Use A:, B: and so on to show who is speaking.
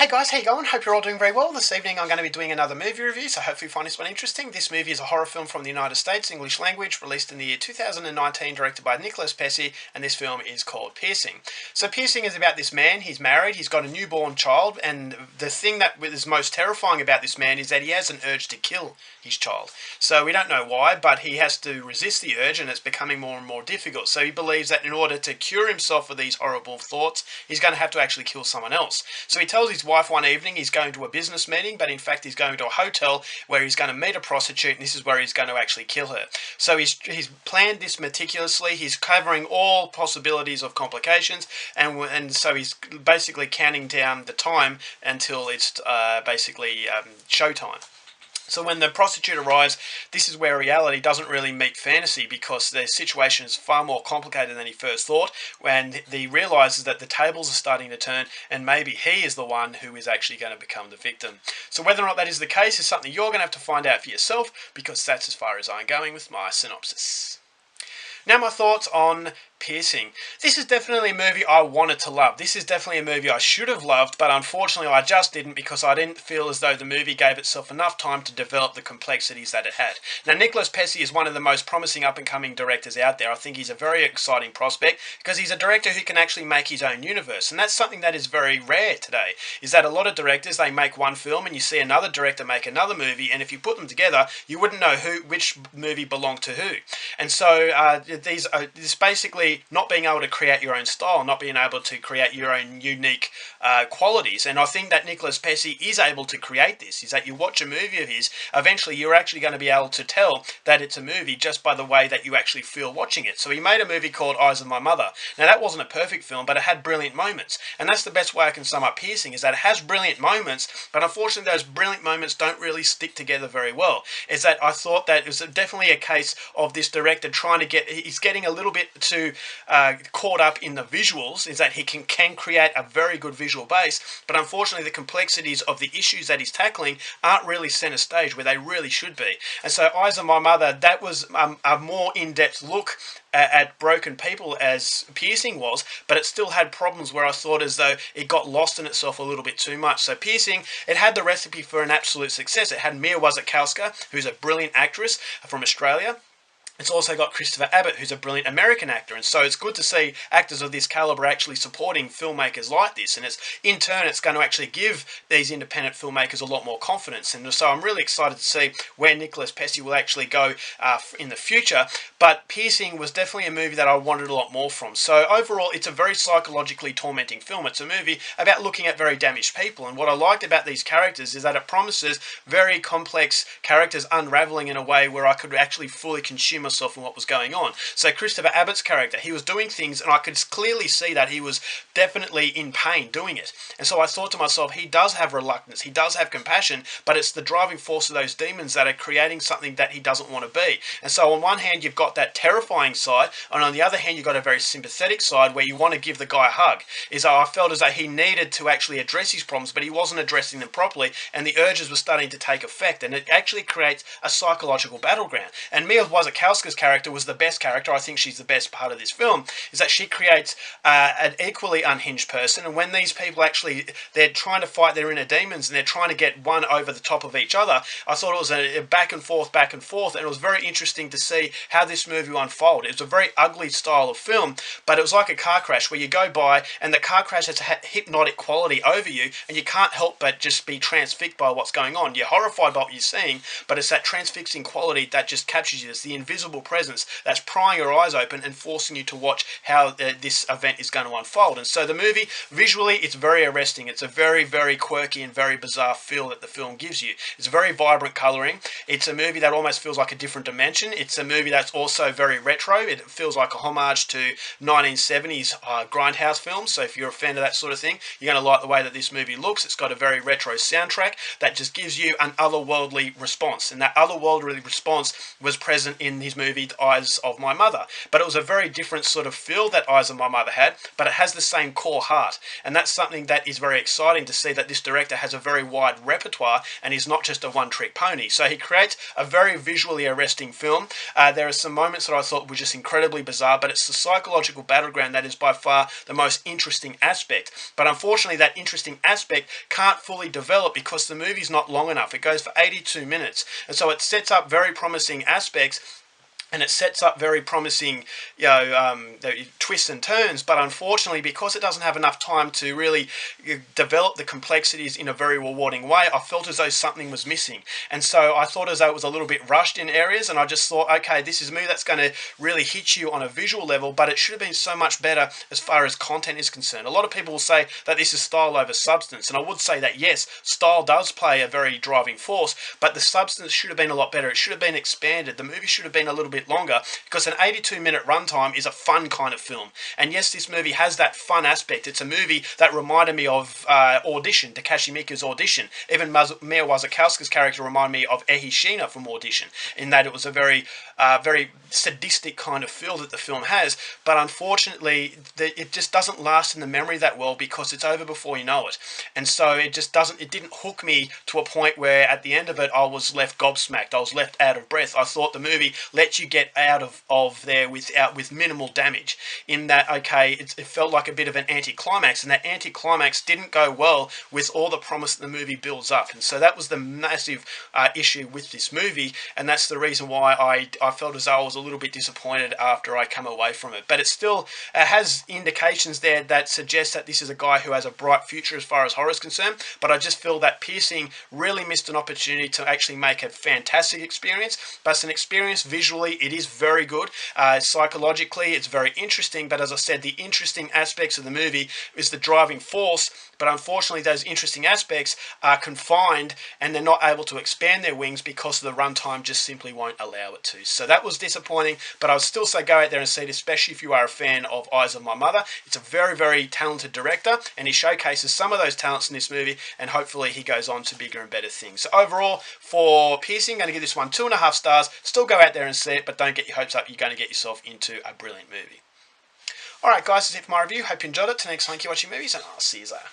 A: Hey guys, how you going? Hope you're all doing very well. This evening I'm going to be doing another movie review, so hopefully you find this one interesting. This movie is a horror film from the United States, English language, released in the year 2019, directed by Nicholas Pesce, and this film is called Piercing. So Piercing is about this man. He's married, he's got a newborn child, and the thing that is most terrifying about this man is that he has an urge to kill his child. So we don't know why, but he has to resist the urge, and it's becoming more and more difficult. So he believes that in order to cure himself of these horrible thoughts, he's going to have to actually kill someone else. So he tells his wife one evening he's going to a business meeting, but in fact he's going to a hotel where he's going to meet a prostitute, and this is where he's going to actually kill her. So he's planned this meticulously. He's covering all possibilities of complications, and so he's basically counting down the time until it's basically showtime. So when the prostitute arrives, this is where reality doesn't really meet fantasy, because the situation is far more complicated than he first thought, when he realises that the tables are starting to turn and maybe he is the one who is actually going to become the victim. So whether or not that is the case is something you're going to have to find out for yourself, because that's as far as I'm going with my synopsis. Now my thoughts on Piercing. This is definitely a movie I wanted to love. This is definitely a movie I should have loved, but unfortunately I just didn't, because I didn't feel as though the movie gave itself enough time to develop the complexities that it had. Now Nicholas Pesce is one of the most promising up-and-coming directors out there. I think he's a very exciting prospect, because he's a director who can actually make his own universe, and that's something that is very rare today, is that a lot of directors, they make one film and you see another director make another movie, and if you put them together you wouldn't know which movie belonged to who. And so this basically not being able to create your own style, not being able to create your own unique qualities. And I think that Nicholas Pesce is able to create this, is that you watch a movie of his, eventually you're actually going to be able to tell that it's a movie just by the way that you actually feel watching it. So he made a movie called Eyes of My Mother. Now that wasn't a perfect film, but it had brilliant moments. And that's the best way I can sum up Piercing, is that it has brilliant moments, but unfortunately those brilliant moments don't really stick together very well. Is that I thought that it was definitely a case of this director trying to he's getting a little bit too caught up in the visuals, is that he can create a very good visual base, but unfortunately the complexities of the issues that he's tackling aren't really centre stage where they really should be. And so Eyes of My Mother, that was a more in-depth look at broken people as Piercing was, but it still had problems where I thought as though it got lost in itself a little bit too much. So Piercing, it had the recipe for an absolute success. It had Mia Wasikowska, who's a brilliant actress from Australia. It's also got Christopher Abbott, who's a brilliant American actor, and so it's good to see actors of this calibre actually supporting filmmakers like this, and in turn it's going to actually give these independent filmmakers a lot more confidence. And so I'm really excited to see where Nicholas Pesce will actually go in the future, but Piercing was definitely a movie that I wanted a lot more from. So overall it's a very psychologically tormenting film. It's a movie about looking at very damaged people, and what I liked about these characters is that it promises very complex characters unravelling in a way where I could actually fully consume myself in what was going on. So Christopher Abbott's character, he was doing things and I could clearly see that he was definitely in pain doing it. And so I thought to myself, he does have reluctance, he does have compassion, but it's the driving force of those demons that are creating something that he doesn't want to be. And so on one hand you've got that terrifying side, and on the other hand you've got a very sympathetic side where you want to give the guy a hug. I felt as though he needed to actually address his problems, but he wasn't addressing them properly, and the urges were starting to take effect, and it actually creates a psychological battleground. And Mia Wasikowska's character was the best character. I think she's the best part of this film, is that she creates an equally unhinged person, and when these people actually, they're trying to fight their inner demons and they're trying to get one over the top of each other, I thought it was a back and forth, and it was very interesting to see how this movie will unfold. It was a very ugly style of film, but it was like a car crash where you go by and the car crash has a hypnotic quality over you, and you can't help but just be transfixed by what's going on. You're horrified by what you're seeing, but it's that transfixing quality that just captures you. It's the invisible presence that's prying your eyes open and forcing you to watch how this event is going to unfold. And so the movie, visually, it's very arresting. It's a very, very quirky and very bizarre feel that the film gives you. It's very vibrant colouring. It's a movie that almost feels like a different dimension. It's a movie that's also very retro. It feels like a homage to 1970s grindhouse films. So if you're a fan of that sort of thing, you're going to like the way that this movie looks. It's got a very retro soundtrack that just gives you an otherworldly response, and that otherworldly response was present in his his movie Eyes of My Mother. But it was a very different sort of feel that Eyes of My Mother had, but it has the same core heart. And that's something that is very exciting to see, that this director has a very wide repertoire and is not just a one-trick pony. So he creates a very visually arresting film. There are some moments that I thought were just incredibly bizarre, but it's the psychological battleground that is by far the most interesting aspect. But unfortunately, that interesting aspect can't fully develop because the movie's not long enough. It goes for 82 minutes. And so it sets up very promising aspects, and it sets up very promising, twists and turns, but unfortunately, because it doesn't have enough time to really develop the complexities in a very rewarding way, I felt as though something was missing. And so I thought as though it was a little bit rushed in areas, and I just thought, okay, this is a movie that's going to really hit you on a visual level, but it should have been so much better as far as content is concerned. A lot of people will say that this is style over substance, and I would say that yes, style does play a very driving force, but the substance should have been a lot better. It should have been expanded. The movie should have been a little bit longer, because an 82-minute runtime is a fun kind of film. And yes, this movie has that fun aspect. It's a movie that reminded me of Audition, Takashi Miike's Audition. Even Mia Wasikowska's character reminded me of Ehi Shiina from Audition, in that it was a very sadistic kind of feel that the film has. But unfortunately, it just doesn't last in the memory that well, because it's over before you know it. And so it didn't hook me to a point where at the end of it I was left gobsmacked. I was left out of breath. I thought the movie let you get out of there with minimal damage, in that, okay, it felt like a bit of an anticlimax, and that anticlimax didn't go well with all the promise that the movie builds up. And so that was the massive issue with this movie, and that's the reason why I felt as though I was a little bit disappointed after I come away from it. But it still has indications there that suggest that this is a guy who has a bright future as far as horror is concerned, but I just feel that Piercing really missed an opportunity to actually make a fantastic experience. But it's an experience visually, it is very good. Psychologically, it's very interesting, but as I said, the interesting aspects of the movie is the driving force, but unfortunately those interesting aspects are confined and they're not able to expand their wings because the runtime just simply won't allow it to. So that was disappointing, but I would still say go out there and see it, especially if you are a fan of Eyes of My Mother. It's a very, very talented director, and he showcases some of those talents in this movie, and hopefully he goes on to bigger and better things. So overall, for Piercing, I'm going to give this one 2.5 stars. Still go out there and see it, but don't get your hopes up. You're going to get yourself into a brilliant movie. Alright guys, that's it for my review. Hope you enjoyed it. Till next time, keep watching movies, and I'll see you later.